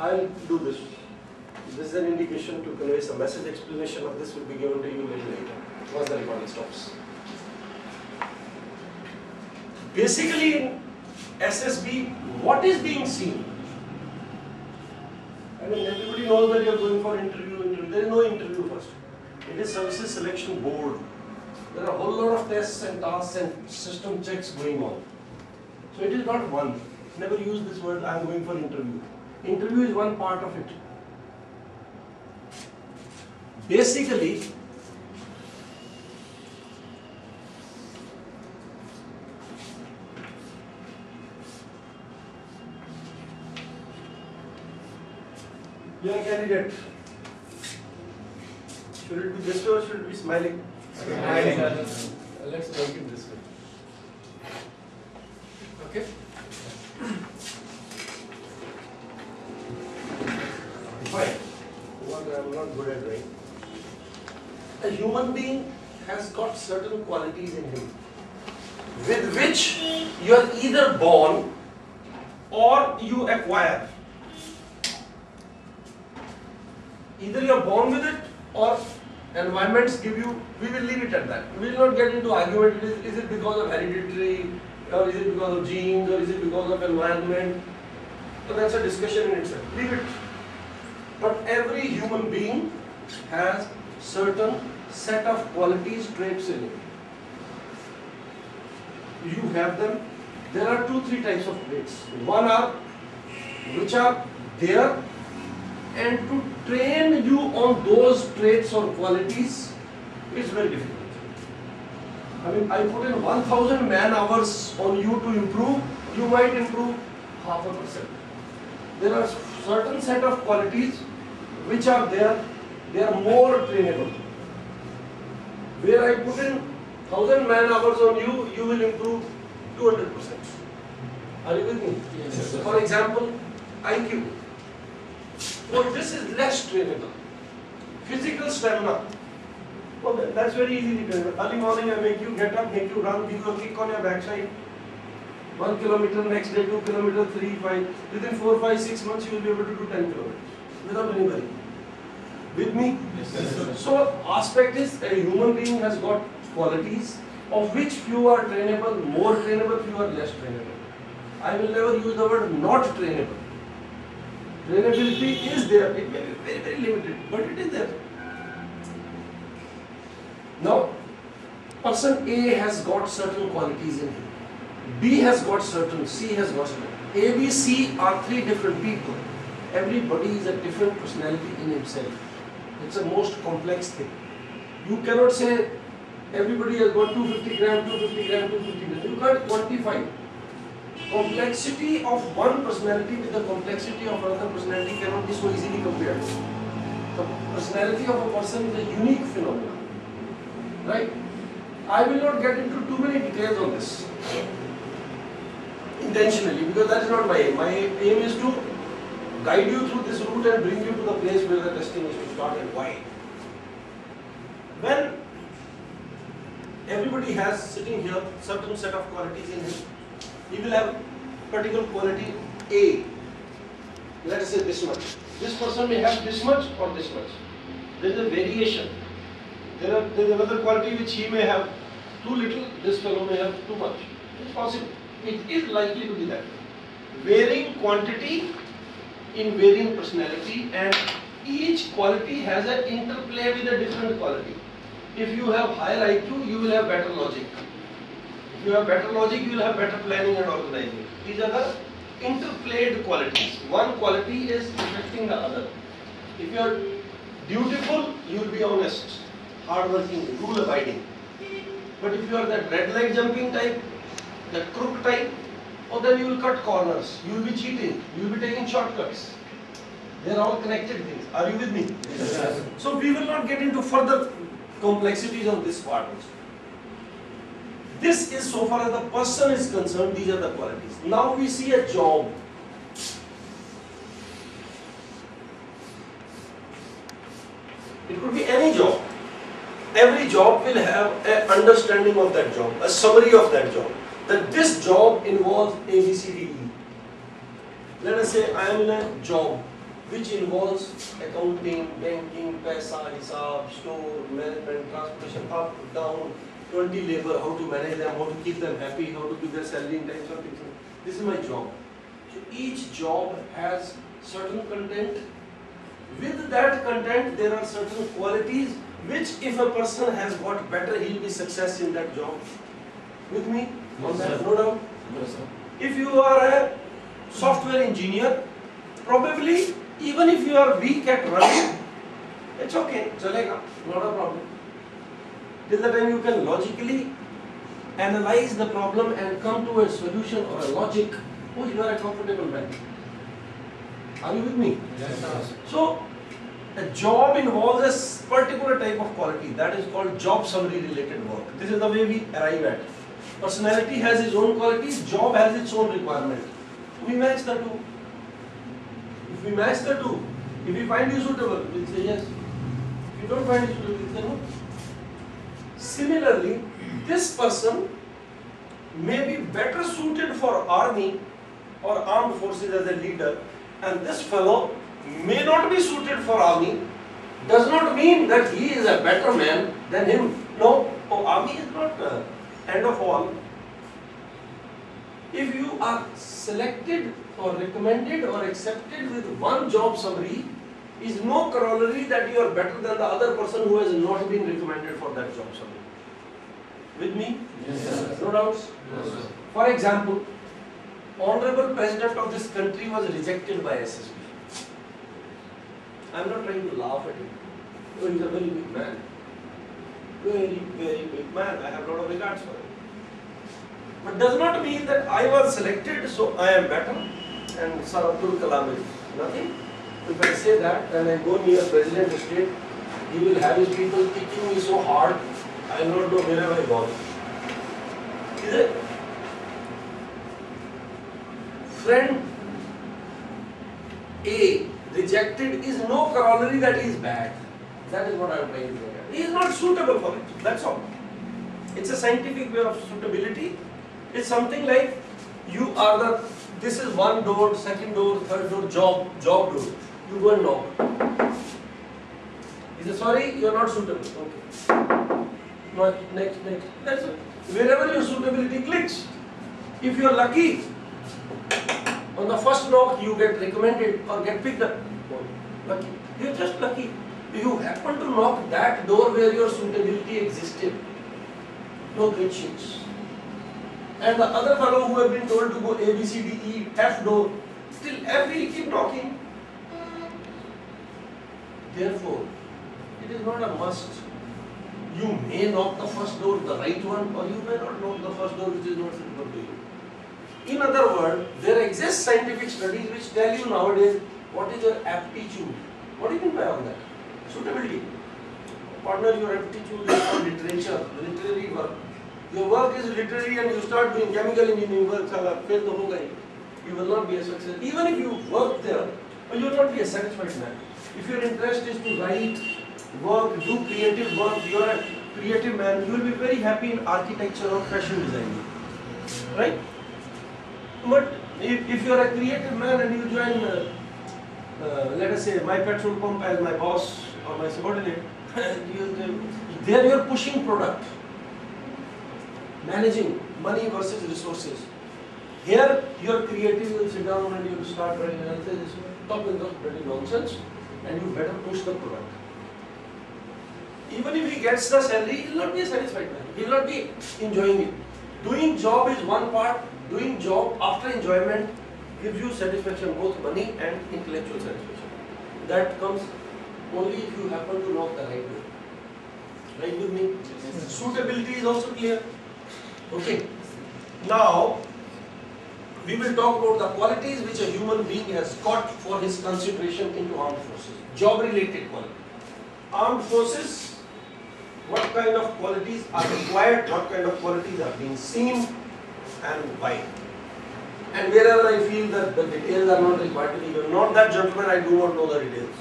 I'll do this. This is an indication to convey some message. Explanation of this will be given to you little later, once the recording stops. Basically in SSB, what is being seen? I mean, everybody knows that you are going for interview. There is no interview first. It is services selection board. There are a whole lot of tests and tasks and system checks going on. So it is not one. Never use this word, I am going for interview. Interview is one part of it. Basically, you are a candidate. Should it be this way or should it be smiling? Smiling. Let's make it this way. Okay? Fine. What I am not good at doing. A human being has got certain qualities in him with which you are either born or you acquire. Either you are born with it or environments give you, we will leave it at that. We will not get into argument, is it because of hereditary or is it because of genes or is it because of environment? So that's a discussion in itself. Leave it. But every human being has certain set of qualities, traits in it. You have them. There are 2-3 types of traits. One are which are there, and to train you on those traits or qualities is very difficult. I mean, I put in 1000 man hours on you to improve, you might improve 0.5%. There are certain set of qualities which are there, they are more trainable. Where I put in 1000 man hours on you, you will improve 200%. Are you with me? Yes. For example, IQ. Well, this is less trainable. Physical stamina. Well, that's very easily trainable. Early morning I make you get up, make you run, give you a kick on your backside. 1 kilometer, next day 2 kilometers, 3, 5. Within 4, 5, 6 months you will be able to do 10 kilometers without anybody. With me? Yes. So, aspect is a human being has got qualities of which few are trainable, more trainable, few are less trainable. I will never use the word not trainable. Trainability is there, it may be very, very limited, but it is there. Now, person A has got certain qualities in him, B has got certain, C has got certain. A, B, C are 3 different people. Everybody is a different personality in himself. It's a most complex thing. You cannot say everybody has got 250 gram, 250 gram, 250 gram. You can't quantify. Complexity of one personality with the complexity of another personality cannot be so easily compared. The personality of a person is a unique phenomenon. Right? I will not get into too many details on this intentionally, because that is not my aim. My aim is to guide you through this route and bring you to the place where the testing is to start and why. When everybody has sitting here certain set of qualities in him, he will have particular quality A. Let us say this much. This person may have this much or this much. There is a variation. There is another quality which he may have too little, this fellow may have too much. It's possible. It is likely to be that. Varying quantity in varying personality, and each quality has an interplay with a different quality. If you have higher IQ, you will have better logic. If you have better logic, you will have better planning and organizing. These are the interplayed qualities. One quality is affecting the other. If you are dutiful, you will be honest, hardworking, rule-abiding. But if you are that red light jumping type, that crook type, or then you will cut corners, you will be cheating, you will be taking shortcuts. They are all connected things. Are you with me? Yes. So we will not get into further complexities of this part also. This is so far as the person is concerned, these are the qualities. Now we see a job. It could be any job. Every job will have an understanding of that job, a summary of that job. That this job involves A, B, C, D, E. Let us say I am in a job which involves accounting, banking, paisa, hisab, store, management, transportation, up, down, 20 labor, how to manage them, how to keep them happy, how to give their salary in time, something. This is my job. So each job has certain content. With that content, there are certain qualities which if a person has got better, he will be success in that job. With me? On that, no doubt. Yes, sir. If you are a software engineer, probably even if you are weak at running, it's okay, chalega, not a problem. Till the time you can logically analyze the problem and come to a solution or a logic, oh, you are a comfortable man. Are you with me? Yes, sir. So, a job involves a particular type of quality that is called job summary related work. This is the way we arrive at. Personality has its own qualities, job has its own requirement. We match the two. If we match the two, if we find you suitable, we'll say yes. If you don't find you suitable, we'll say no. Similarly, this person may be better suited for army or armed forces as a leader, and this fellow may not be suited for army. Does not mean that he is a better man than him. No, army is not end of all. If you are selected or recommended or accepted with one job summary, is no corollary that you are better than the other person who has not been recommended for that job summary. With me? Yes, sir. No doubts? Yes, sir. For example, Honorable President of this country was rejected by SSB. I am not trying to laugh at him. Oh, he is a very big man. Very, very big man. I have a lot of regards for him. But does not mean that I was selected, so I am better and Sir Abdul Kalam is nothing. If I say that and I go near President State, he will have his people kicking me so hard, I will not know where have I gone. Is it? Friend A rejected is no corollary that he is bad. That is what I am trying to say. He is not suitable for it. That's all. It's a scientific way of suitability. It's something like you are the, this is one door, second door, third door, job door. You go and knock. He says, sorry, you are not suitable. Okay. Next. That's it. Wherever your suitability clicks. If you are lucky, on the first knock you get recommended or get picked up. Lucky. You are just lucky. You happen to knock that door where your suitability existed. No great sheets. And the other fellow who have been told to go A, B, C, D, E, F door, still F will keep knocking. Therefore, it is not a must. You may knock the first door, the right one, or you may not knock the first door which is not suitable to you. In other words, there exist scientific studies which tell you nowadays what is your aptitude. What do you mean by all that? Suitability. Partner, your aptitude is for literature, literary work. Your work is literary and you start doing chemical engineering work, fail the whole guy. You will not be a success. Even if you work there, you will not be a satisfied man. If your interest is to write, work, do creative work, you are a creative man, you will be very happy in architecture or fashion designing. Right? But if you are a creative man and you join, let us say, my petrol pump as my boss or my subordinate, there you are pushing product, managing money versus resources. Here you are creative, you will sit down and you will start writing and say, this talk is not pretty nonsense and you better push the product. Even if he gets the salary, he will not be a satisfied man. He will not be enjoying it. Doing job is one part. Doing job after enjoyment gives you satisfaction, both money and intellectual satisfaction. That comes only if you happen to knock the right way. Right with me? Yes. Suitability is also clear. Okay. Now, we will talk about the qualities which a human being has got for his consideration into armed forces. Job related quality. Armed forces, what kind of qualities are required, what kind of qualities are being seen, and why. And wherever I feel that the details are not required to be given, not that gentleman, I do not know the details.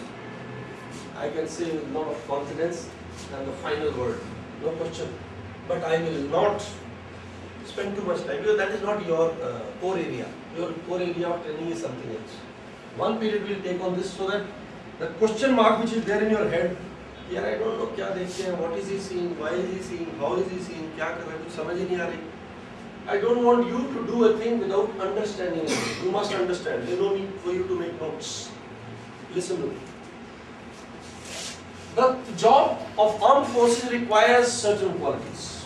I can say with a lot of confidence and the final word, no question. But I will not spend too much time because that is not your core area. Your core area of training is something else. One period we'll take on this so that the question mark which is there in your head, यार I don't know क्या देखते हैं, what is he seeing, why is he seeing, how is he seeing, क्या कर रहा है, कुछ समझ ही नहीं आ रही. I don't want you to do a thing without understanding it. You must understand. There's no need for you to make notes. Listen to me. The job of armed forces requires certain qualities.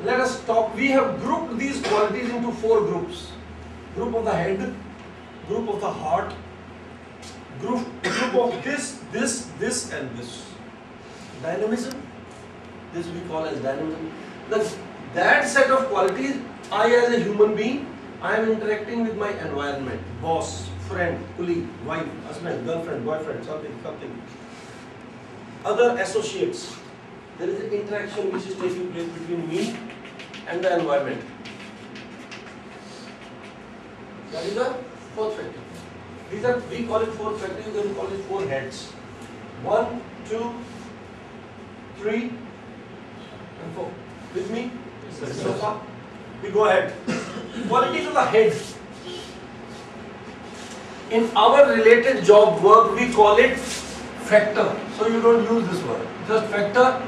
Let us talk. We have grouped these qualities into 4 groups. Group of the head, group of the heart, group of this and this. Dynamism, this we call as dynamism. That set of qualities, I as a human being, I am interacting with my environment, boss, friend, colleague, wife, husband, girlfriend, boyfriend, something. Other associates. There is an interaction which is taking place between me and the environment. That is the 4th factor. These are, we call it 4 factors, you can call it 4 heads. 1, 2, 3, and 4. With me? So far? We go ahead. Qualities of the head. In our related job work, we call it factor. So you don't use this word. Just factor,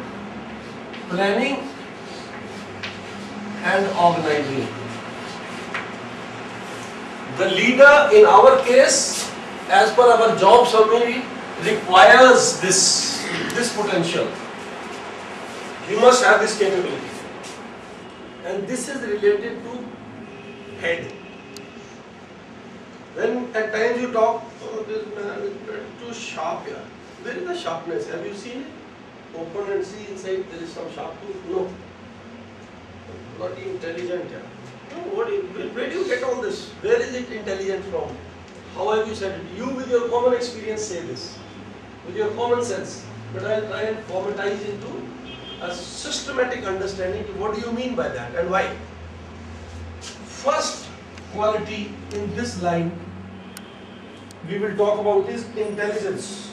planning, and organizing. The leader, in our case, as per our job summary, requires this potential. You must have this capability. And this is related to head. When at times you talk, oh, this man is too sharp here. Where is the sharpness? Have you seen it? Open and see inside there is some sharp tooth? No. Not intelligent here. No, where do you get all this? Where is it intelligent from? How have you said it? You with your common experience say this. With your common sense. But I will try and formatize into a systematic understanding. What do you mean by that and why? First quality in this line we will talk about is intelligence.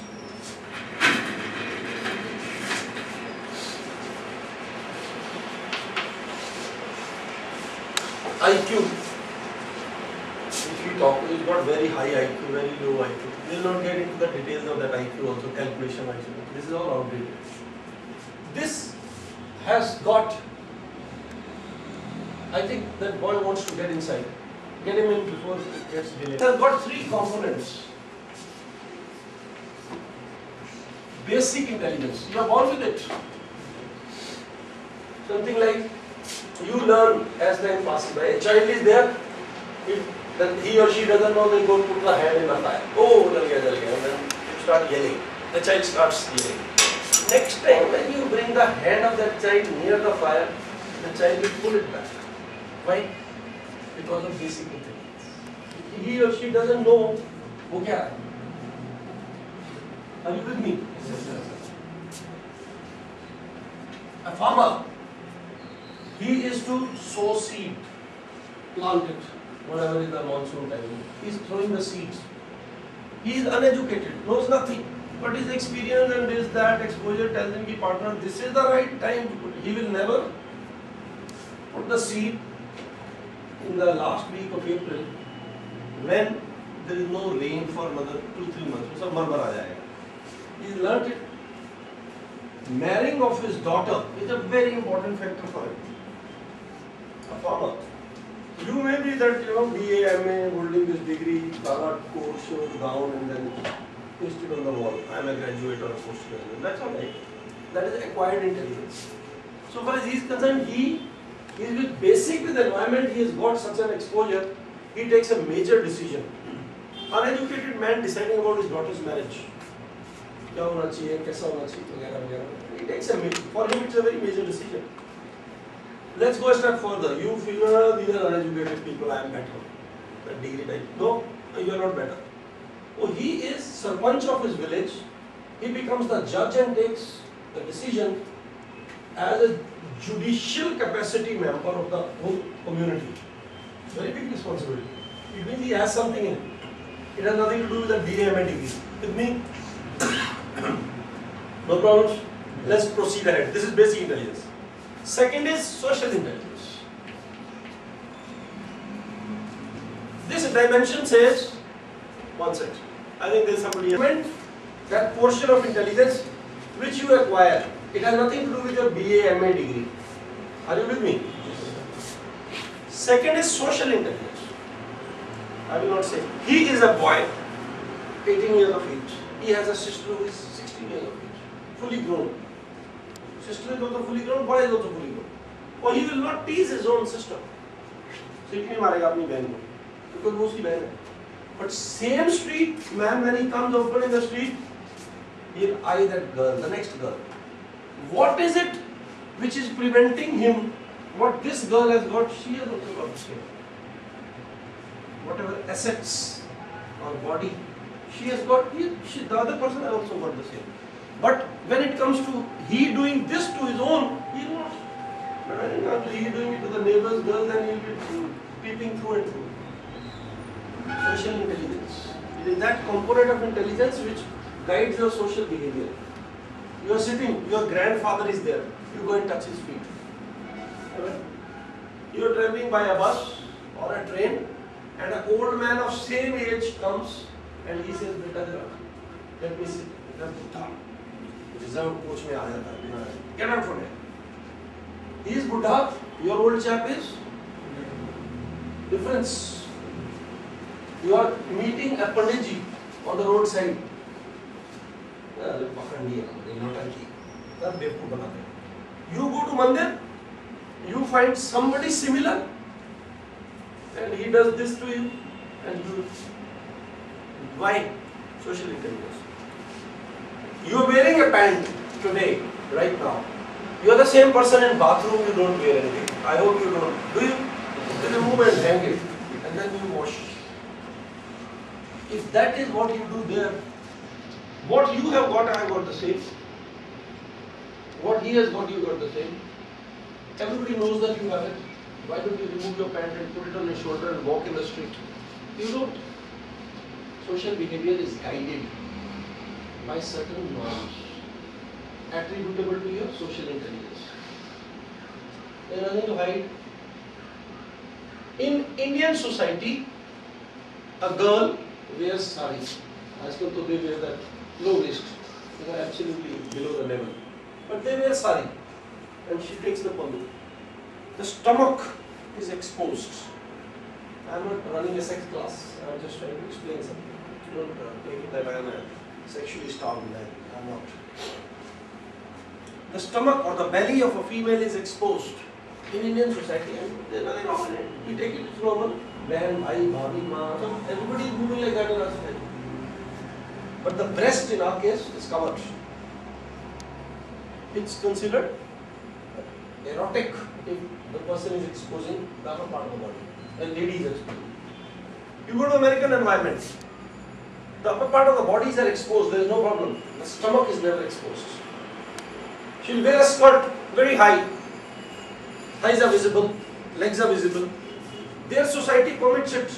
IQ. If we talk, we've got very high IQ, very low IQ. We will not get into the details of that IQ also, calculation IQ. This is all outdated. This has got, I think that boy wants to get inside. Get him in before it gets delayed. It has got 3 components. Basic intelligence. You are born with it. Something like you learn as time passes by. A child is there. If that he or she doesn't know, they go put the hand in the fire. Oh, jal gaya. And then you start yelling. The child starts yelling. Next time when you bring the hand of that child near the fire, the child will pull it back. Why? Because of basic intelligence. He or she doesn't know wo kya hai. Are you with me? A farmer, he is to sow seed, plant it, whatever is the monsoon time. He is throwing the seeds. He is uneducated, knows nothing. But his experience and this, that exposure tells him, partner, this is the right time to put it. He will never put the seed in the last week of April when there is no rain for another 2-3 months. So marmar aa jayega. He learnt it. Marrying of his daughter is a very important factor for him. A farmer. You may be that, BA, MA, holding this degree, Bhagat course, gown, and then paste it on the wall. I am a graduate or a postgraduate. That's all right. That is acquired intelligence. So far as he is concerned, he is with basic with the environment, he has got such an exposure, he takes a major decision. Uneducated man deciding about his daughter's marriage. क्या होना चाहिए, कैसा होना चाहिए, वगैरह वगैरह. He takes for him it's a very major decision. Let's go a step further. You feel these are uneducated people, I am better. That degree type. No, you are not better. Oh, he is sarpanch of his village. He becomes the judge and takes the decision as a judicial capacity member of the whole community. Very big responsibility. It means he has something in it. It has nothing to do with the BA/MA degree. With me? No problems? Let's proceed ahead. This is basic intelligence. Second is social intelligence. This dimension says One sec. I think there's somebody else. That portion of intelligence which you acquire, it has nothing to do with your BA, MA degree. Are you with me? Second is social intelligence. I will not say. He is a boy, 18 years of age. He has a sister who is 16 years of age, fully grown. Sister is also fully grown, boy is also fully grown. Or he will not tease his own sister. Seat नहीं मारेगा अपनी बहन को, because वो उसकी बहन है. But same street, man, when he comes open in the street, he'll eye that girl, the next girl. What is it which is preventing him? What this girl has got, she has also got the same. Whatever assets or body she has got, the other person has also got the same. But when it comes to he doing this to his own, he will not. But when it comes to he doing it to the neighbor's girl, then he will be peeping through and through. Social intelligence. It is that component of intelligence which guides your social behavior. You are sitting, your grandfather is there, you go and touch his feet. You are traveling by a bus or a train, and an old man of same age comes and he says, "Beta, let me sit." Reserved coach में आ जाता है, get out from here. He is Buddha, your old chap is difference. You are meeting a Panditji on the roadside. You go to Mandir, you find somebody similar, and he does this to you, and you. Why? Social intelligence. You are wearing a pant today, right now. You are the same person in bathroom, you don't wear anything. I hope you don't. Do you? You remove and hang it, and then you wash. If that is what you do there, what you have got, I have got the same. What he has got, you got the same. Everybody knows that you have it. Why don't you remove your pant and put it on your shoulder and walk in the street? You don't. Social behavior is guided by certain norms attributable to your social intelligence. There is nothing to hide. In Indian society, a girl wears sari. આજકાલ તો they wear that low waist. They are absolutely below the level. But they wear sari, and she takes the pallu. The stomach is exposed. I am not running a sex class. I am just trying to explain something. Don't take it that I am a sexually starved man. I am not. The stomach or the belly of a female is exposed in Indian society, and there is nothing wrong in it. We take it as normal. Bahan, bhai, bhabhi, ma, everybody is moving like that in our society. But the breast in our case is covered. It's considered erotic if the person is exposing the upper part of the body. A lady is exposed. You go to American environment, the upper part of the bodies are exposed, there is no problem. The stomach is never exposed. She will wear a skirt very high, thighs are visible, legs are visible. Their society permits it.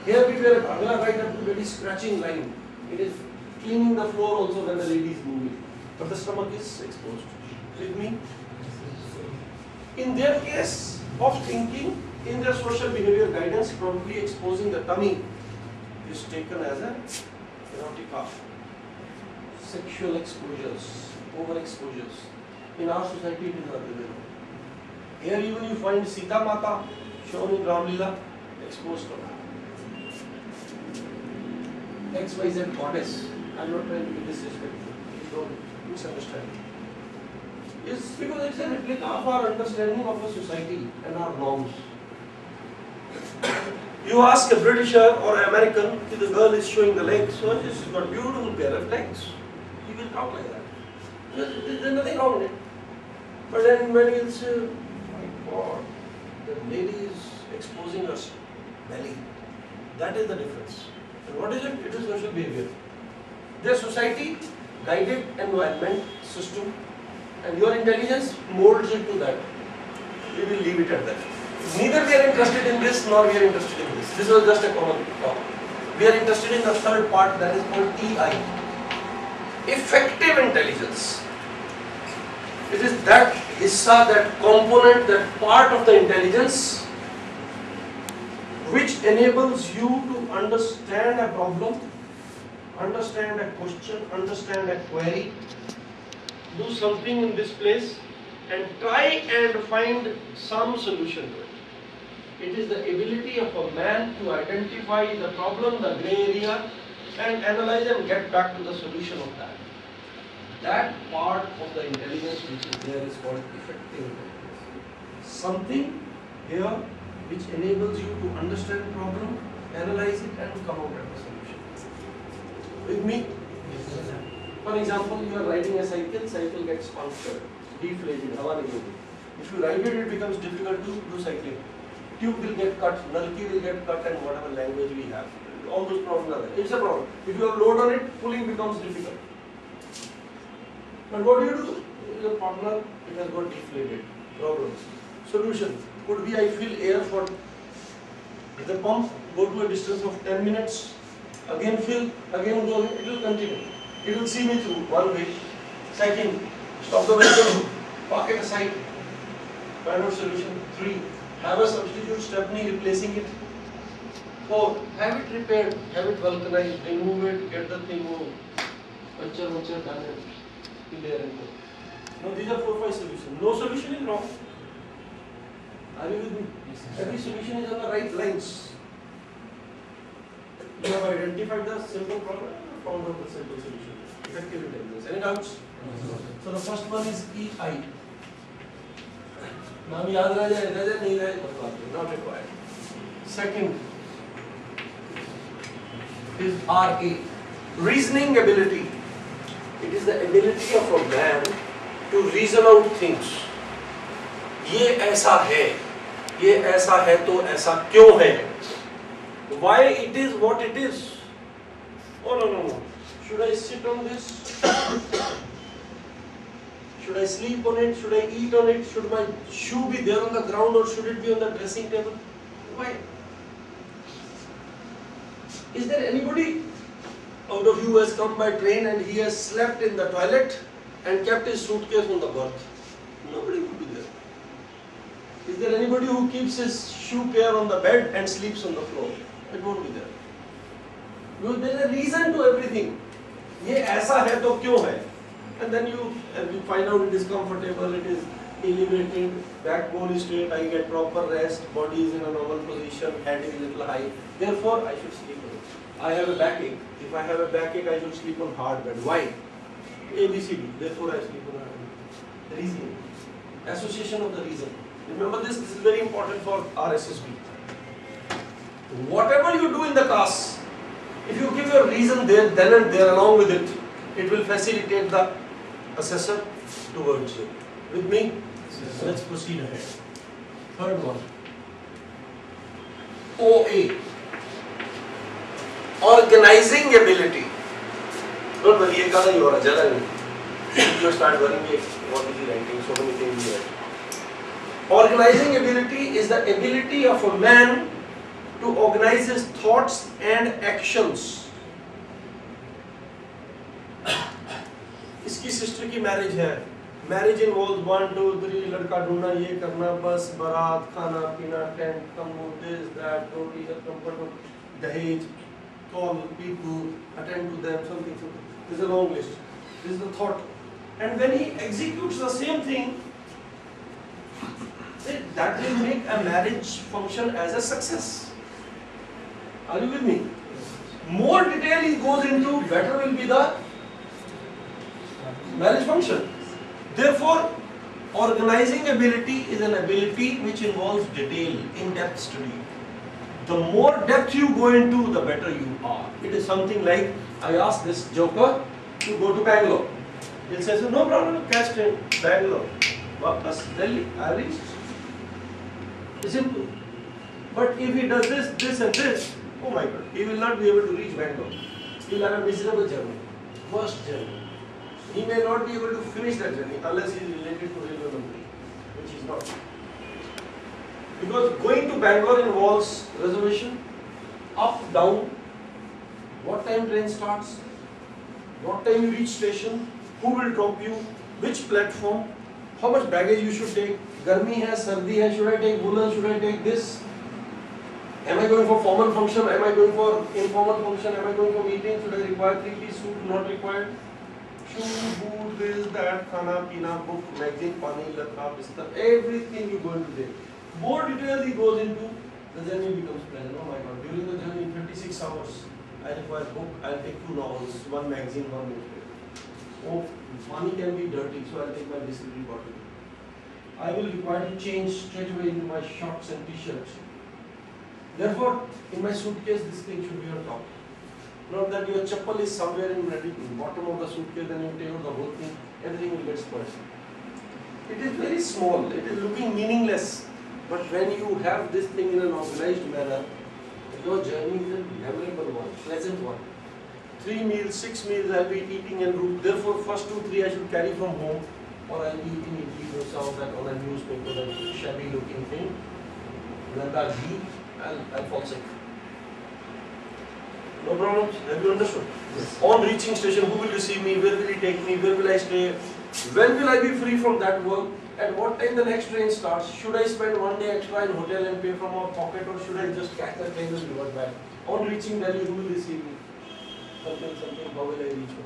Here we wear a bangla right up to very scratching line. It is cleaning the floor also when the lady is moving. But the stomach is exposed. With me? In their case of thinking, in their social behavior guidance, probably exposing the tummy is taken as an erotica. Sexual exposures, overexposures. In our society it is not available. Here even you find Sita Mata shown in Ram Leela, exposed to XYZ goddess. I am not trying to be disrespectful. Please don't misunderstand. It's because it's a replica of our understanding of a society and our norms. You ask a Britisher or an American if the girl is showing the legs, so she's got a beautiful pair of legs. He will talk like that. There's nothing wrong with it. But then when he'll say, my God, the lady is exposing her belly. That is the difference. And what is it? It is social behavior. Their society, guided environment system, and your intelligence molds it to that. We will leave it at that. Neither we are interested in this nor we are interested in this. This was just a common talk. We are interested in the third part, that is called EI. Effective intelligence. It is that hissa, that component, that part of the intelligence which enables you to understand a problem, understand a question, understand a query, do something in this place and try and find some solution to it. It is the ability of a man to identify the problem, the gray area, and analyze and get back to the solution of that. That part of the intelligence which is there is called effective intelligence. Something here which enables you to understand problem, analyze it and come out with a solution. With me? For example, you are riding a cycle, cycle gets punctured, deflated, hawa nahi hogi. If you ride it, it becomes difficult to do cycling. Tube will get cut, nalki will get cut, and whatever language we have. All those problems are there. It's a problem. If you have load on it, pulling becomes difficult. But what do? Your partner, it has got deflated. Problem. Solution. Could be I fill air for the pump, go to a distance of 10 minutes, again fill, again go, it will continue. It will see me through one way. Second, stop the vehicle, park it aside, find out solution. 3, have a substitute stepney replacing it. 4, have it repaired, have it vulcanized, remove it, get the thing moved. Puncture, done it. Fill air and go. Now these are 4, 5 solutions. No solution is wrong. Are you with me? Every solution is on the right lines. You have identified the simple problem and found out the simple solution. Effective intelligence. Any doubts? So the first one is EI. Naam yaad raha jaye, nahi rahe, not required. Second is RA. Reasoning ability. It is the ability of a man to reason out things. ये ऐसा है तो ऐसा क्यों है? Why it is what it is? Oh no. Should I sit on this? Should I sleep on it? Should I eat on it? Should my shoe be there on the ground or should it be on the dressing table? Why? Is there anybody out of you who has come by train and he has slept in the toilet and kept his suitcase on the berth? Nobody would be there. Is there anybody who keeps his shoe pair on the bed and sleeps on the floor? It won't be there. Because there is a reason to everything. ये ऐसा है तो क्यों है? And then you find out it is comfortable, it is elevated, backbone is straight, I get proper rest, body is in a normal position, head is a little high. Therefore, I should sleep on it. I have a backache. If I have a backache, I should sleep on hard bed. Why? A, B, C, D. Therefore, I sleep on hard bed. Reasoning. Association of the reason. Remember this is very important for RSSB. Whatever you do in the class, if you give your reason there, then and there along with it, it will facilitate the assessor towards you. With me? Yes, let's proceed ahead. Third one. OA. Organizing ability. Don't worry, ये कहाँ नहीं हो रहा, ज़्यादा नहीं. You start worrying, what is he writing? So many things here. Organizing ability is the ability of a man to organize his thoughts and actions. इसकी sister की marriage है. Marriage involves 1, 2, 3, लड़का ढूंढना, ये करना, बस, बारात, खाना, पीना, tent, come this, that, roti, comfort, दहेज, call people, attend to them, something. This is a long list. This is the thought. And when he executes the same thing, that will make a marriage function as a success. Are you with me? More detail he goes into, better will be the marriage function. Therefore, organizing ability is an ability which involves detail, in-depth study. The more depth you go into, the better you are. It is something like, I asked this joker to go to Bangalore. He'll say, no problem, catch train, Bangalore. Vapas, Delhi, I reached. It's simple. But if he does this and this, oh my God, he will not be able to reach Bangalore. He will have a miserable journey, worst journey. He may not be able to finish that journey unless he is related to railway mantri, which is not. Because going to Bangalore involves reservation, up, down, what time train starts, what time you reach station, who will drop you, which platform, how much baggage you should take, garmi hai, sardi hai, should I take woolen, should I take this? Am I going for formal function? Am I going for informal function? Am I going for meeting? Should I require three-piece suit? Not required. Shoe, boot, this, that, khana, pina, book, magazine, pani, latha, bistar, everything you go into there. More details he goes into, the journey becomes pleasant. Oh my God, during the journey in 56 hours, I require book, I'll take 2 novels, 1 magazine, 1 newspaper. Oh, money can be dirty, so I'll take my distillery bottle. I will require to change straight away into my shorts and t-shirts. Therefore, in my suitcase, this thing should be on top. Not that your chappal is somewhere in the bottom of the suitcase, then you take out the whole thing, everything will get spoiled. It is very small, it is looking meaningless. But when you have this thing in an organized manner, your journey is a memorable one, pleasant one. 3 meals, 6 meals I'll be eating en route. Therefore, first 2, 3 I should carry from home, or I'll be eating idli dosa or that on a newspaper, that shabby looking thing. Then I'll leave, I'll fall sick. No problems? Have you understood? Yes. On reaching station, who will receive me? Where will he take me? Where will I stay? When will I be free from that work? At what time the next train starts? Should I spend 1 day extra in hotel and pay from our pocket, or should I just catch the train and revert back? On reaching Delhi, who will receive me? Something, how will I reach home?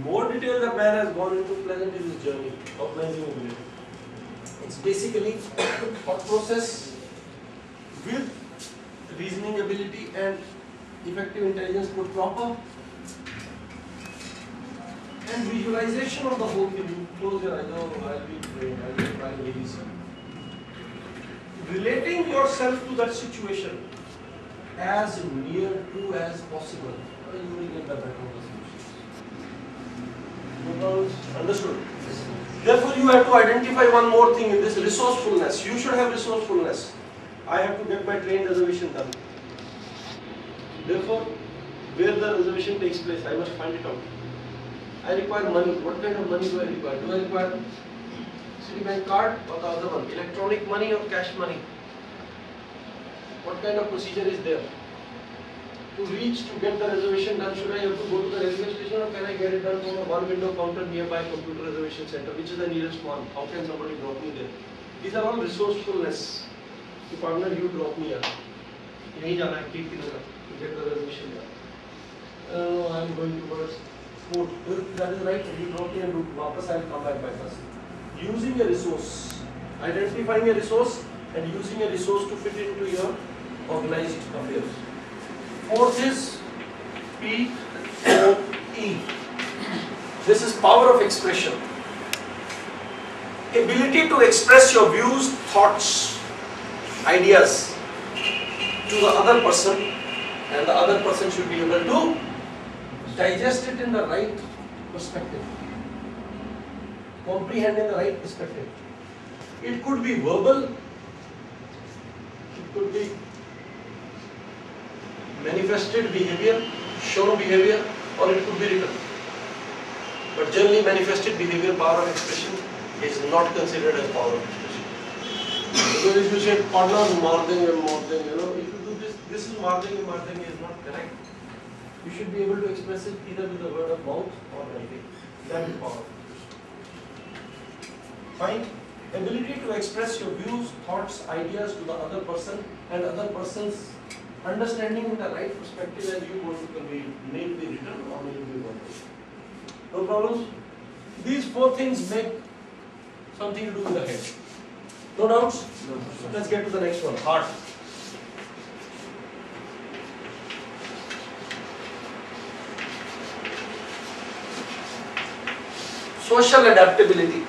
More detail the man has gone into pleasant in his journey, organizing ability. It's basically thought process with reasoning ability and effective intelligence put proper, and visualization of the whole thing. You close your eyes, oh, I'll be trained, I'll be trying ABC. Relating yourself to that situation as near to as possible, you will get the better of the solutions. Understood? Therefore, you have to identify one more thing in this resourcefulness. You should have resourcefulness. I have to get my train reservation done. Therefore, where the reservation takes place, I must find it out. I require money. What kind of money do I require? Do I require Citibank card or the other one? Electronic money or cash money? What kind of procedure is there? To reach, to get the reservation done, should I have to go to the railway station, or can I get it done from a one window counter nearby computer reservation center? Which is the nearest one? How can somebody drop me there? These are all resourcefulness. To partner, you drop me here. Yahi jana hai, Kirti Nagar, to get the reservation done. I am going towards Fort. If that is right, you drop me and wapas I will come back by bus. Using a resource, identifying a resource and using a resource to fit into your organized affairs. Fourth is POE. This is power of expression. Ability to express your views, thoughts, ideas to the other person, and the other person should be able to digest it in the right perspective, comprehend in the right perspective. It could be verbal, it could be manifested behavior, shown behavior, or it could be written. But generally manifested behavior, power of expression is not considered as power of expression. Because if you say partner mardenge, you know, if you do this is mardenge is not correct. You should be able to express it either with the word of mouth or writing. That is power of expression. Fine. Ability to express your views, thoughts, ideas to the other person, and other person's understanding in the right perspective as you want to convey it, may it be written or may it be verbal. No problems? These four things make something to do with the head. No doubts? No. Let's get to the next one, heart. Social adaptability.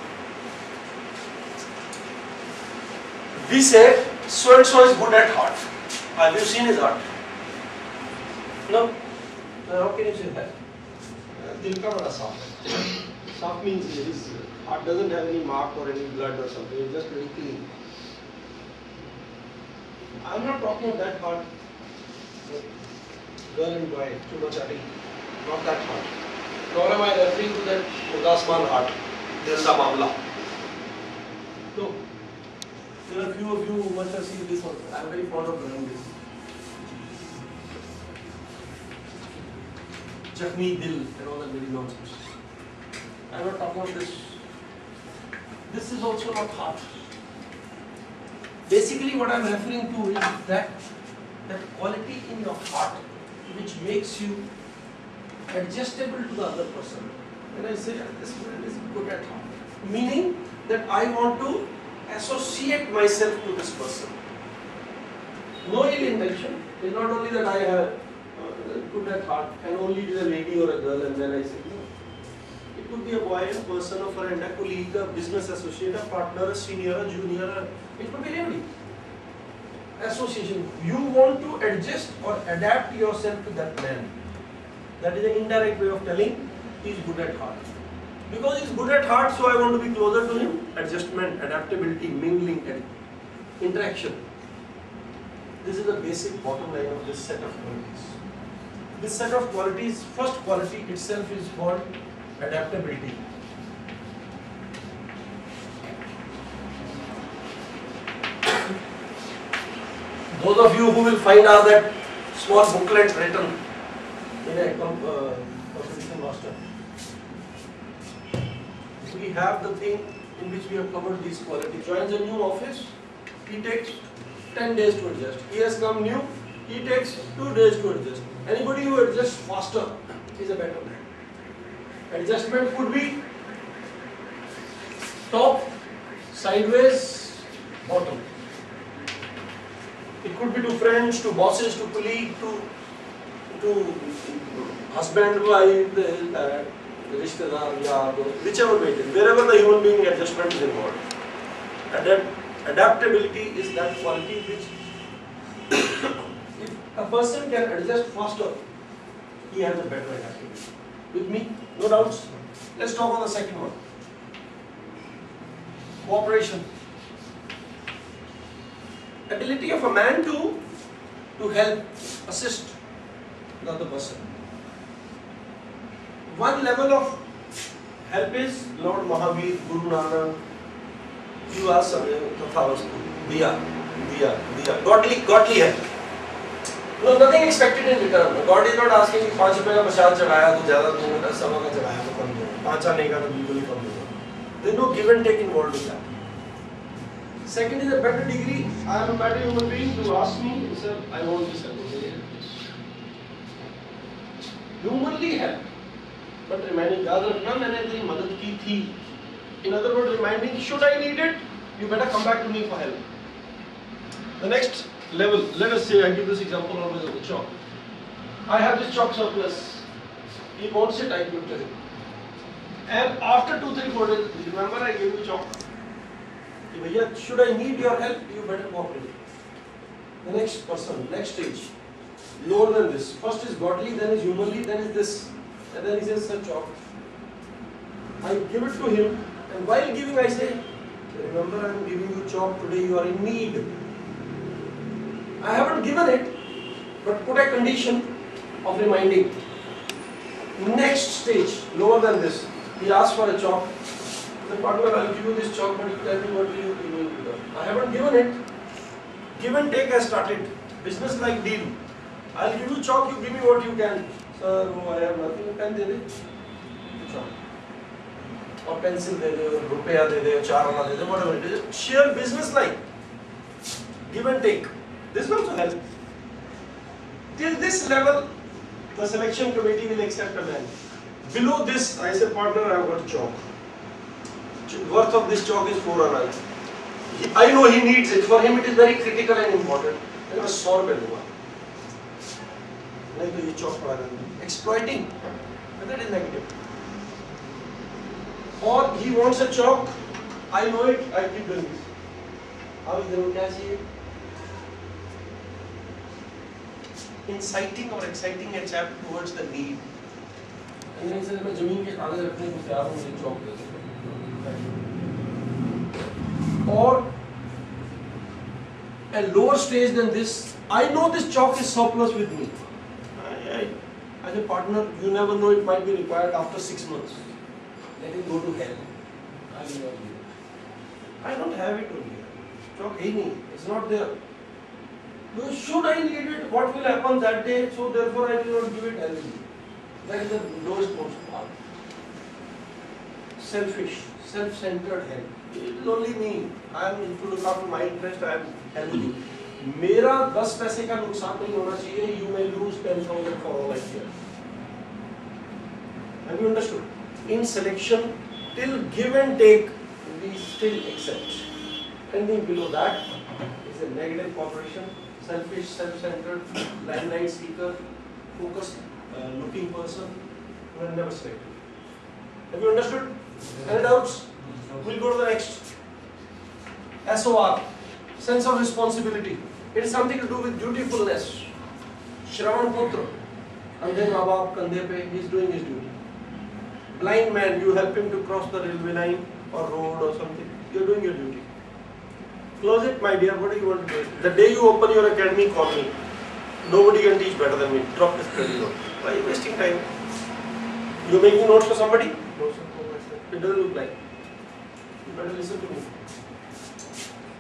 We say so and so is good at heart. Have you seen his art? No? How can you say that? Dil ka bada saaf hai. Saaf means his heart doesn't have any mark or any blood or something. It's just very clean. I'm not talking of that heart. Girl and boy, too much adding. Not that heart. Nor am I referring to that Murdasman heart. Dil da Mamla. So, there are few of you who must have seen this also. I am very fond of learning this. Chakni Dil and all that very nonsense. I am not talking of this. This is also not heart. Basically what I am referring to is that that quality in your heart which makes you adjustable to the other person. When I say this man is good at heart, meaning that I want to associate myself to this person. No ill intention. It's not only that I have good at heart and only it is a lady or a girl and then I say no. It could be a boy, a person, a friend, a colleague, a business associate, a partner, a senior, a junior. It could be anybody. Association. You want to adjust or adapt yourself to that man. That is an indirect way of telling he is good at heart. Because he is good at heart, so I want to be closer to him. Adjustment, adaptability, mingling, and interaction. This is the basic bottom line of this set of qualities. This set of qualities, first quality itself is called adaptability. Those of you who will find out that small booklet written in a competition master, we have the thing in which we have covered these qualities. Joins a new office, he takes 10 days to adjust. He has come new, he takes 2 days to adjust. Anybody who adjusts faster is a better man. Adjustment could be top, sideways, bottom. It could be to friends, to bosses, to colleagues, to husband, wife, rishtedar, yaar, whichever way it is, wherever the human being adjustment is involved. Adaptability is that quality which, if a person can adjust faster, he has a better adaptability. With me? No doubts? Let's talk on the second one. Cooperation. Ability of a man to help, assist the other person. One level of help is Lord Mahavir, Guru Nanak, you ask diya, godly help. No, nothing expected in return. God is not asking कि 5 रुपए का प्रसाद चढ़ाया तो ज़्यादा दूंगा, 10 सवा का चढ़ाया तो कम दूंगा, 5 आने का तो बिल्कुल ही कम दूंगा. There is no give and take involved in that. Second is a better degree. I am a better human being to ask me, sir, I want this help. Humanly help, but reminding याद रखना मैंने तेरी मदद की थी. In other words, reminding, should I need it, you better come back to me for help. The next level, let us say, I give this example always of the chalk. I have this chalk surplus. He wants it, I give it to him. And after 2, 3, 4 days, remember I gave you chalk. Bhaiya, should I need your help, you better cooperate. The next person, next stage, lower than this. First is godly, then is humanly, then is this. And then he says, sir, chalk. I give it to him, and while giving I say, remember I am giving you chalk, today you are in need. I haven't given it, but put a condition of reminding. Next stage, lower than this, he asks for a chalk. The partner, I'll give you this chalk, but you tell me what will you give me. I haven't given it. Give and take has started. Business like deal. I'll give you chalk, you give me what you can. Sir, oh, I have nothing. Pen de de. Chalk. Or pencil de de, or rupaya de de, or 4 ana de de, whatever it is. Sheer business like. Give and take. This will also help. Till this level, the selection committee will accept a man. Below this, I say, partner, I have got chalk. Worth of this chalk is 4 ana. I know he needs it. For him, it is very critical and important. I was sore belunga. Like the chalk exploiting. That is negative. Or he wants a chalk. I know it. I keep doing this. How is the क्या inciting or exciting a chap towards the need. And then he says, मैं ज़मीन के कागज़ रखने को तैयार हूँ, मुझे चौक दे दो. Or a lower stage than this, I know this chalk is surplus with me. As a partner, you never know, it might be required after 6 months. Let it go to hell. I don't have it over here. Chalk hai nahi, it's not there. Should I need it? What will happen that day? So therefore I will not give it healthy. That is the lowest part. Selfish, self-centered help. It is only me. I am to look after my interest. I am healthy. मेरा 10 पैसे का नुकसान नहीं होना चाहिए. You may lose 10,000 for all I care. Have you understood? In selection, till give and take, we still accept. Anything below that is a negative cooperation, selfish, self-centered, limelight seeker, focused, looking person who will never select. Have you understood? Any doubts? We'll go to the next. SOR, sense of responsibility. It is something to do with dutifulness. Shravan Putra, andhe maa baap kandhe pe, he is doing his duty. Blind man, you help him to cross the railway line or road or something. You are doing your duty. Close it, my dear. What do you want to do? The day you open your academy, call me. Nobody can teach better than me. Drop this credit note. Why are you wasting time? You making notes for somebody? No, sir. It doesn't look like. You better listen to me.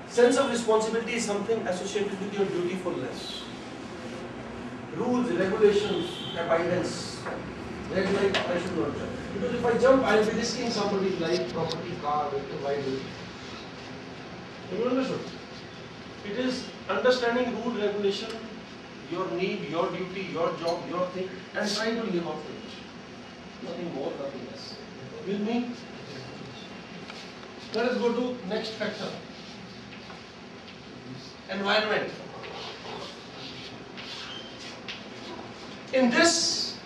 Sense of responsibility is something associated with your dutifulness. Rules, regulations, abidance. Like I should not jump. Because if I jump, I will be risking somebody's life, property, car, why do it? You understood? It is understanding rule, regulation, your need, your duty, your job, your thing, and trying to live up to it. Nothing more, nothing less. With me? Let us go to next factor. Environment. In this,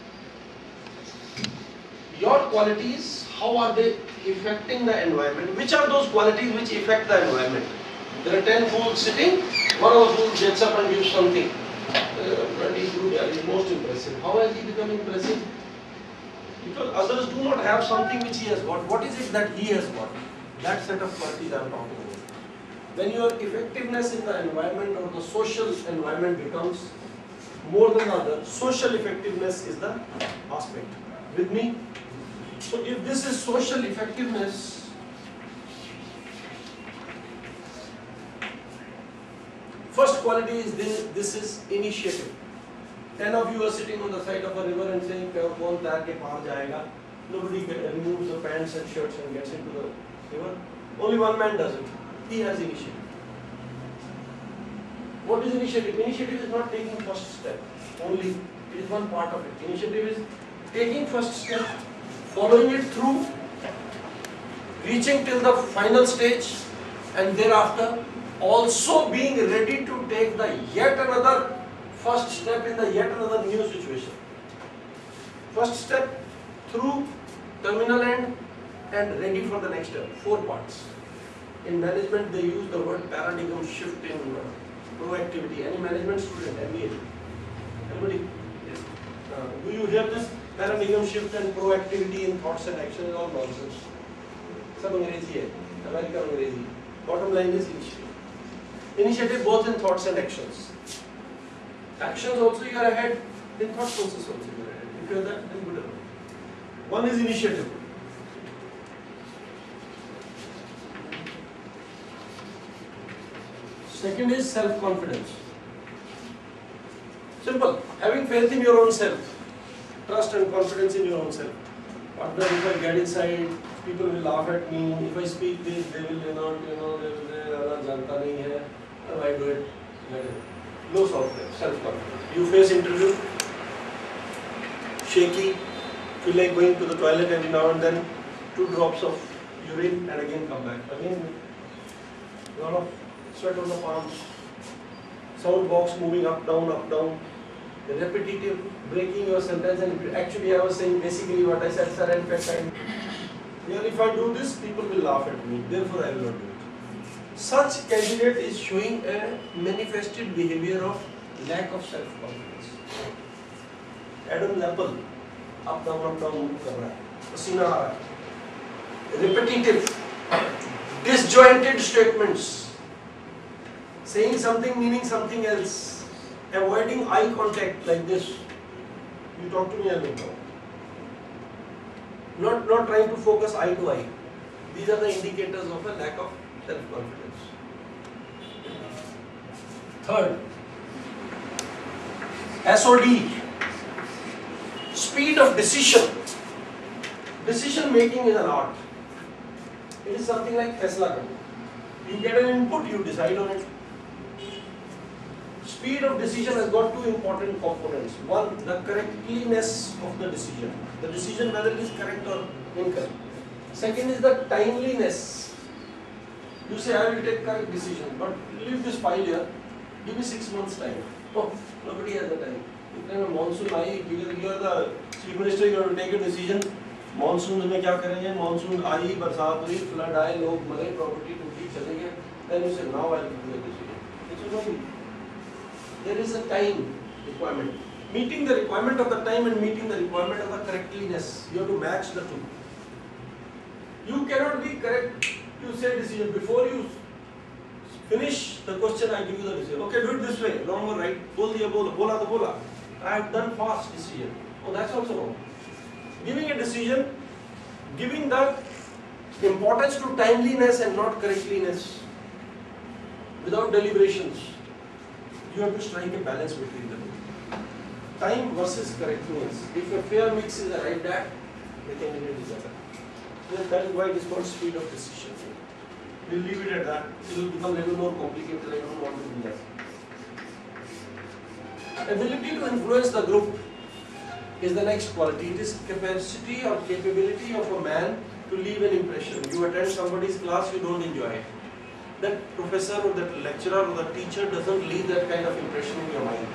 your qualities, how are they affecting the environment? Which are those qualities which affect the environment? There are 10 fools sitting, one of the fools gets up and gives something. Bloody good, he is most impressive. How has he become impressive? Because others do not have something which he has got. What is it that he has got? That set of qualities I am talking about. When your effectiveness in the environment or the social environment becomes more than the other, social effectiveness is the aspect. With me? So if this is social effectiveness, first quality is this is initiative. 10 of you are sitting on the side of a river and saying, "Kaun tair ke paar jayega?" Nobody removes the pants and shirts and gets into the river. Only one man does it. He has initiative. What is initiative? Initiative is not taking first step. Only it is one part of it. Initiative is taking first step, following it through, reaching till the final stage, and thereafter also being ready to take the yet another first step in the yet another new situation. First step through terminal end and ready for the next step. 4 parts. In management, they use the word paradigm shift in proactivity. Any management student, MBA? Anybody? Yes. Do you hear this? Paradigm shift and proactivity in thoughts and actions is all nonsense. Sab Angrezi hai. American Angrezi. Bottom line is initiative. Initiative both in thoughts and actions. Actions also you are ahead. In thought process also you are ahead. If you are that, then good enough. One is initiative. Second is self-confidence. Simple. Having faith in your own self. Trust and confidence in your own self. Partner, if I get inside, people will laugh at me. If I speak this, they will, they will say, "Janta nahi hai." I do it. Low self-confidence. You face interview, shaky, feel like going to the toilet every now and then, 2 drops of urine and again come back. Again, a lot of sweat on the palms, sound box moving up, down, repetitive, breaking your sentence, and actually I was saying basically what I said, sir, in fact, if I do this, people will laugh at me, therefore I will not do it. Such candidate is showing a manifested behavior of lack of self-confidence. Adam's apple, up, down, move kar raha hai, pasina aa raha hai. Repetitive, disjointed statements. Saying something meaning something else. Avoiding eye contact like this. You talk to me, I look down. Not trying to focus eye to eye. These are the indicators of a lack of self-confidence. Third, SOD. Speed of decision. Decision making is an art. It is something like Tesla. You get an input, you decide on it. speed of decision has got two important components. One, the correctliness of the decision whether it is correct or incorrect. Second is the timeliness. You say I will take correct decision, but leave this file here, give me 6 months time. Oh, nobody has the time. If monsoon I, you are the chief minister, you have to take a decision. Monsoon में क्या करेंगे? Monsoon आई, बरसात हुई, flood आए, लोग मरे, property टूटी, चले गए. Then you say now I will do the decision. It's no. There is a time requirement. Meeting the requirement of the time and meeting the requirement of the correctliness. You have to match the two. You cannot be correct. You say decision before you finish the question. I give you the decision. Okay, do it this way. Wrong or right? बोल दिया बोला, बोला तो बोला. I have done fast decision. Oh, that's also wrong. Giving a decision, giving the importance to timeliness and not correctliness. Without deliberations, you have to strike a balance between them. Time versus correctness. If a fair mix is arrived at, the candidate is better. Then that is why it is called speed of decision. We'll leave it at that. It will become a little more complicated. I don't want to do that. Ability to influence the group is the next quality. It is capacity or capability of a man to leave an impression. You attend somebody's class, you don't enjoy it. That professor or that lecturer or the teacher doesn't leave that kind of impression in your mind.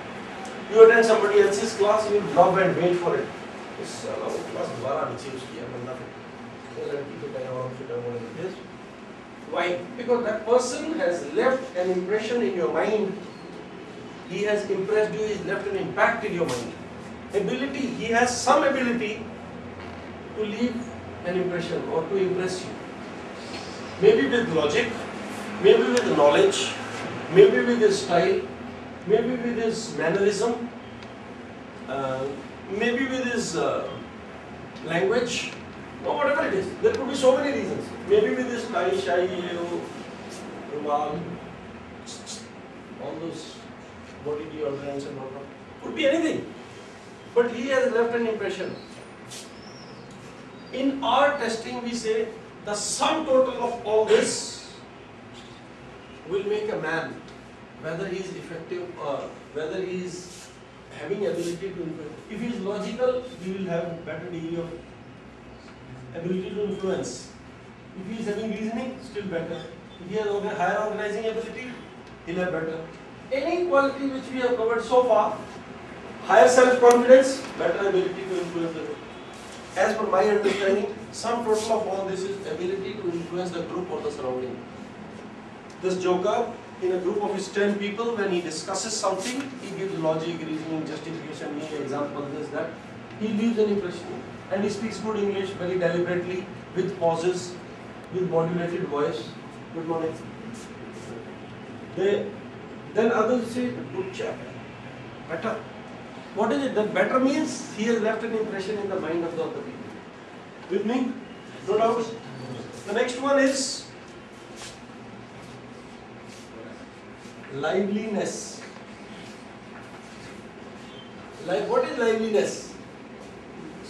You attend somebody else's class, you drop and wait for it. Why? Because that person has left an impression in your mind. He has impressed you, he has left an impact in your mind. Ability, he has some ability to leave an impression or to impress you. Maybe with logic, maybe with knowledge, maybe with his style, maybe with his mannerism, maybe with his language, or whatever it is. There could be so many reasons. Maybe with his style, shy, rumal, all those body deodorants and all that. Could be anything. But he has left an impression. In our testing, we say the sum total of all this will make a man, whether he is effective or whether he is having ability to influence. If he is logical, he will have better degree of ability to influence. If he is having reasoning, still better. If he has higher organizing ability, he will have better. Any quality which we have covered so far, higher self-confidence, better ability to influence the group. As per my understanding, sum total of all this is ability to influence the group or the surrounding. This joker, in a group of his 10 people, when he discusses something, he gives logic, reasoning, justification, example, this, that. He leaves an impression. And he speaks good English very deliberately, with pauses, with modulated voice. Good morning. Then others say, good chap, better. What is it? That better means he has left an impression in the mind of the other people. With me? No doubt. The next one is liveliness. What is liveliness?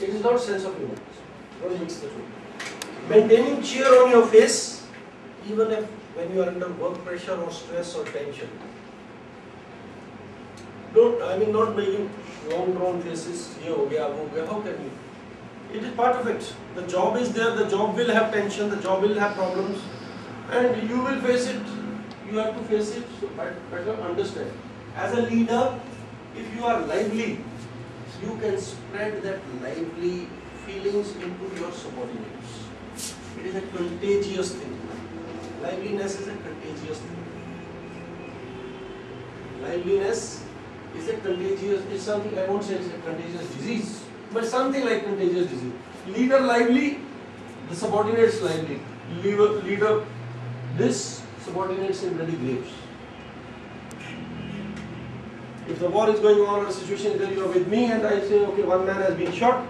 It is not sense of humor. Don't mix the two. Maintaining cheer on your face, even if when you are under work pressure or stress or tension. Not making long drawn faces. How can you? It is part of it. The job is there. The job will have tension. The job will have problems, and you will face it. You have to face it. So better understand. As a leader, if you are lively, you can spread that lively feelings into your subordinates. It is a contagious thing. Liveliness is a contagious thing. Liveliness is a contagious, it's something, I won't say it's a contagious disease, but something like contagious disease. Leader lively, the subordinates lively. Leader this, subordinates in bloody graves. If the war is going on or a situation is there, you are with me and I say, okay, one man has been shot,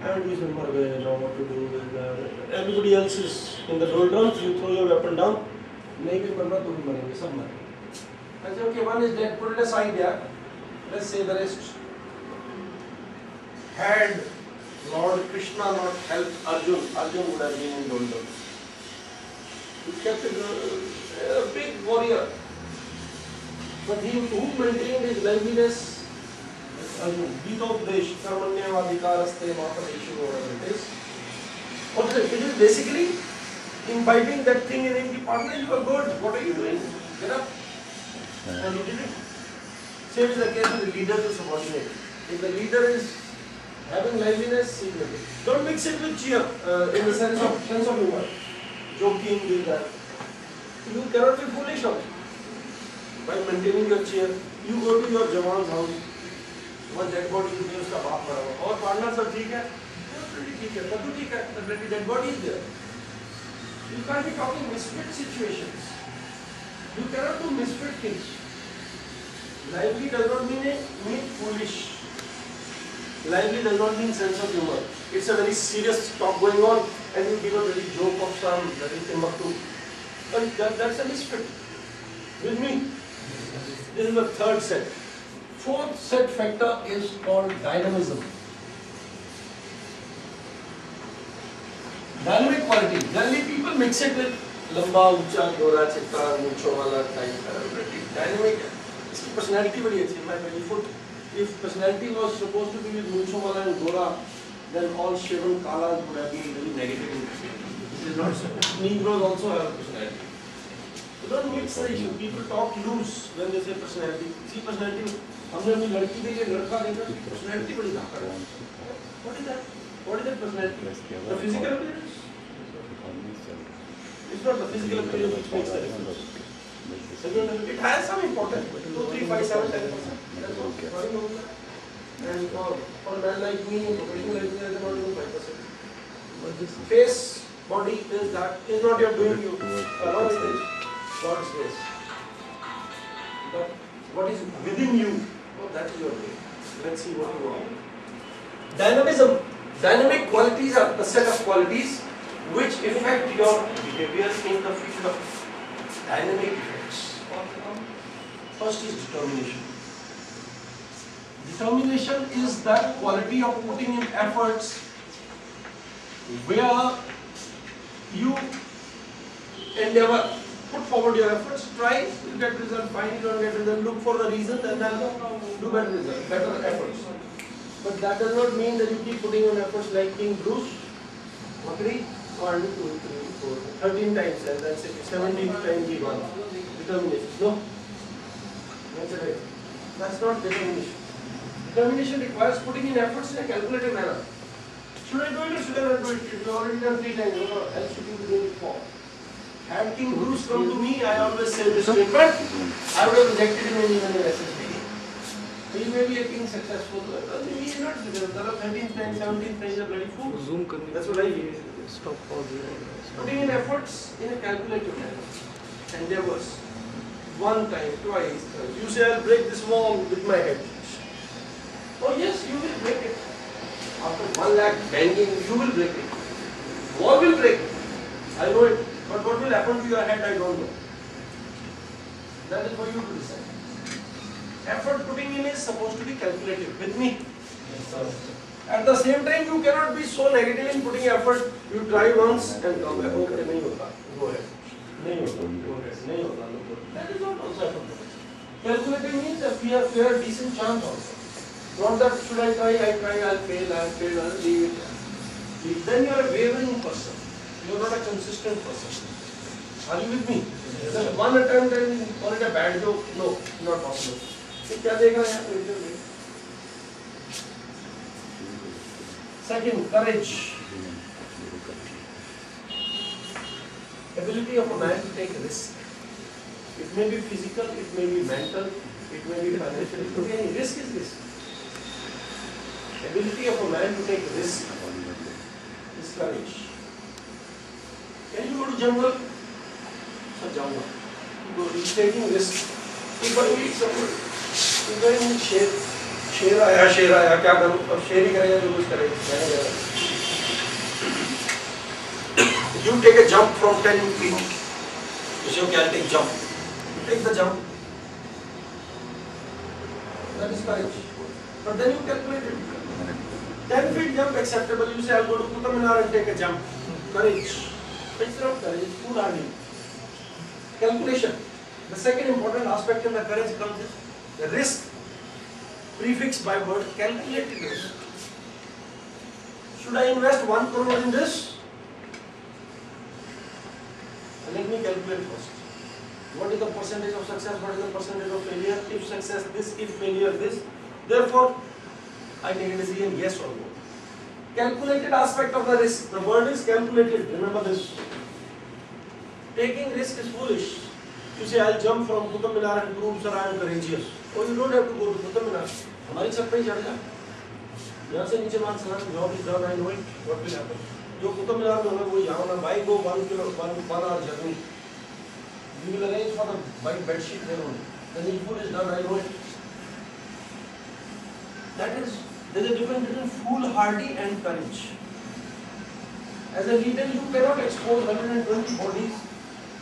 and you say, now what to do with everybody else is in the doldrums, you throw your weapon down, maybe some man. I say, okay, one is dead, put it aside here. Let's say the rest. Had Lord Krishna not helped Arjun, Arjun would have been in doldrums. He kept a big warrior. But he who maintained his liveliness, Gitopdesh, Karmanyavadhikaraste Mapadeshu, whatever it is. What is it? It is basically imbibing that thing in the partner. You are good. What are you doing? Get up. And you did it. Same is the case with the leader to subordinate. If the leader is having liveliness, he will do it. Don't mix it with cheer in the sense of humor. Joking, doing that. You cannot be foolish of it. By maintaining your cheer, you go to your Jawan's house. One dead body is there, उसका बाप मरा हुआ. और partner सब ठीक है? ठीक है. कद्दू ठीक है. The dead body is there. You can't be talking misfit situations. You cannot do misfit things. Lively does not mean foolish. Lively does not mean sense of humor. It's a very serious talk going on, and you give a very joke of some that is Timbuktu. But that's a misfit. With me. This is the third set. Fourth set factor is called dynamism. Dynamic quality. Generally people mix it with lamba, ucha, gora, chitta, mucho wala type. Dynamic. Its personality very अच्छी है. My foot. If personality was supposed to be with mucho wala and gora, then all shaven kalas would have been very negative. It is not so. Negroes also have a personality. So don't mix the issue. People talk loose when they say personality. See personality. हमने अपनी लड़की देखी, लड़का देखा, personality बड़ी धाकड़ है. What is that? What is that personality? The physical appearance? It's not the physical appearance which makes the difference. It has some importance. 2, 3, 5, 7, 10%. That's all. And for a man like me, professional like me, I cannot even 5%. Face, body, this, that is not your doing. You allow it is God's grace. But what is within you, oh, that is your doing. Let's see what you want. Dynamism. Dynamic qualities are the set of qualities which affect your behavior in the field of dynamic effects. First is determination. Determination is that quality of putting in efforts where you endeavor, put forward your efforts, try, you get result, fine, you don't get result, look for the reason and then do better result, better efforts. But that does not mean that you keep putting on efforts like King Bruce, 1, 2, 3, 4, 13 times and then 17th time he won. Determination. No. That's right. That's not determination. Determination requires putting in efforts in a calculated manner. Should I do it or should I not do it? If you already done 3 times, else should you be doing it 4? Had King Bruce come to me, I always say this statement, I would have rejected him even in SSD. He may be a king successful, but he is not successful. 13th time, 17th time, is a bloody fool. That's what I hear. Stop pausing. Putting in efforts in a calculated manner. Endeavors. 1 time, twice, thrice. You say, I'll break this wall with my head. Oh yes, you will break it. After 1 lakh banging, you will break it. Wall will break. I know it. But what will happen to your head, I don't know. That is for you to decide. Effort putting in is supposed to be calculated. With me? Yes, at the same time, you cannot be so negative in putting effort. You try once and come back. Okay, nahi hota. Go ahead. Nahi hota. Go ahead. Nahi hota. That is not also effort. Calculated means a fair, decent chance also. Not that should I try, I'll fail, I'll leave it. Then you are a wavering person. You are not a consistent person. Are you with me? Just one attempt and call it a bad joke? No, not possible. So, क्या देख रहे हैं? Second, courage. Ability of a man to take risk. It may be physical, it may be mental, it may be financial, it could be any risk is risk. Ability of a man to take risk is courage. Can you go to jungle? Sir, jaunga. He's taking risk. If I meet someone, if I meet शेर आया क्या करूं? अब शेर ही करेगा जो कुछ करेगा. You take a jump from 10 feet. You say, okay, I'll take jump. Take the jump. That is courage. But then you calculate it. 10 feet jump acceptable. You say, I'll go to Qutub Minar and take a jump. Courage. It's not courage, it's foolhardy. Calculation. The second important aspect in the courage comes is the risk prefixed by word calculated risk. Should I invest 1 crore in this? Let me calculate first. What is the percentage of success? What is the percentage of failure? If success this, if failure this. Therefore, I take a decision yes or no. Calculated aspect of the risk. The word is calculated. Remember this. Taking risk is foolish. You say I'll jump from Qutub Minar and prove sir I am courageous. Oh, you don't have to go to Qutub Minar. हमारी छत पे ही चढ़ जा. यहाँ से नीचे मान सलाम. Job is done. I know it. What will happen? जो Qutub Minar में होगा वो यहाँ ना. By go 1 hour journey. We will arrange for the bike bed sheet there only. The needful is done. I know it. That is, there is a difference between foolhardy and courage. As a leader, you cannot expose 120 bodies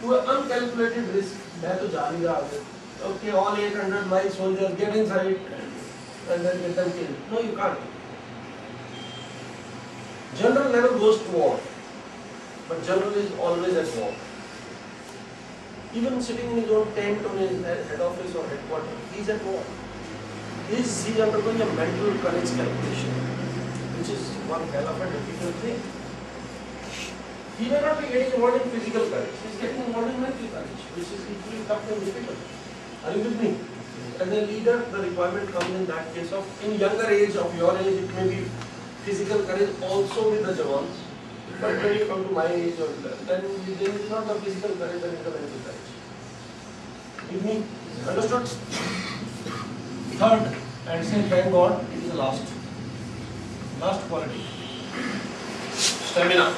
to an uncalculated risk. मैं तो जा नहीं रहा आगे. Okay, all 800 my soldiers get inside and then get them killed. No, you can't. General never goes to war, but general is always at war. Even sitting in his own tent on his head office or headquarters, he is at war. He is undergoing a mental courage calculation, which is one hell of a difficult thing. He may not be getting involved in physical courage, he is getting involved in mental courage, which is equally tough and difficult. Are you with me? As a leader, the requirement comes in that case of, in younger age of your age, it may be physical courage also with the Jawans. But when you come to my age or then it is not the physical courage, then it is the mental courage. With me? Understood? Third, and say thank God, it is the last quality. Stamina.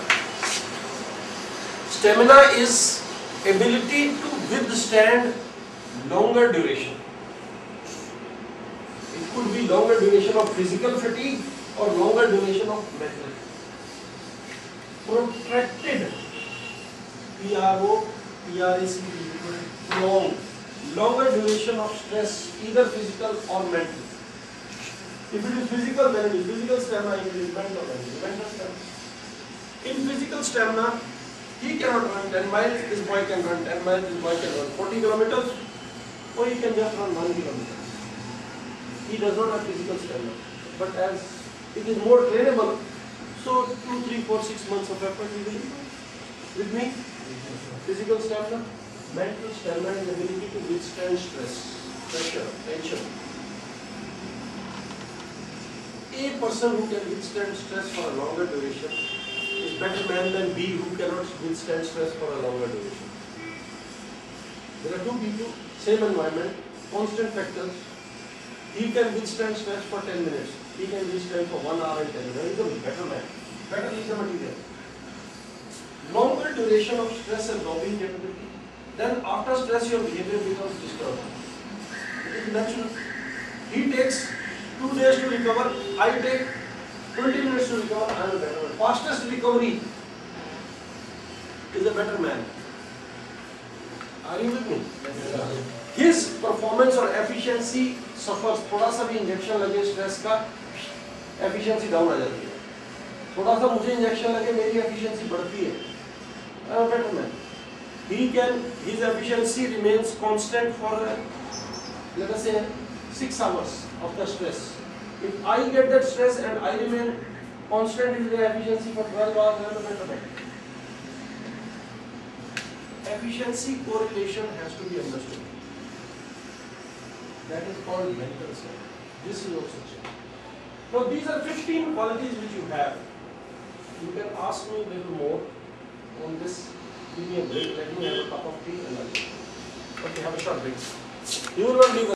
Stamina is ability to withstand longer duration. It could be longer duration of physical fatigue or longer duration of mental. Protracted, longer duration of stress, either physical or mental. If it is physical, then it is physical stamina. If it is mental, then it is mental stamina. In physical stamina, he cannot run 10 miles, this boy can run 10 miles, this boy can run 40 kilometers, or he can just run 1 kilometer. He does not have physical stamina. But as it is more trainable, so 2, 3, 4, 6 months of effort he will do. With me? Physical stamina, mental stamina is ability to withstand stress, pressure, tension. A person who can withstand stress for a longer duration is better man than B who cannot withstand stress for a longer duration. There are two people, same environment, constant factors. He can withstand stress for 10 minutes. He can withstand for 1 hour and 10 minutes. He is a better man. Better is the material. Longer duration of stress and lobbying capability. Then after stress your behavior becomes disturbed. It is natural. He takes 2 days to recover. I take 20 minutes to recover. I am a better man. Fastest recovery is a better man. Are you with me? Yes. His performance or efficiency suffers. थोड़ा सा भी injection लगे stress का efficiency down आ जाती है. थोड़ा सा मुझे इंजेक्शन लगे मेरी efficiency बढ़ती है. I am a better man. His efficiency remains constant for let us say 6 hours of the stress. If I get that stress and I remain constant in the efficiency for 12 hours, I am a better man. Efficiency correlation has to be understood. That is called mental state. This is also checked. Now these are 15 qualities which you have. You can ask me a little more on this. Give me a break. Let me have a cup of tea and I'll. Okay, have a short break. You will not leave.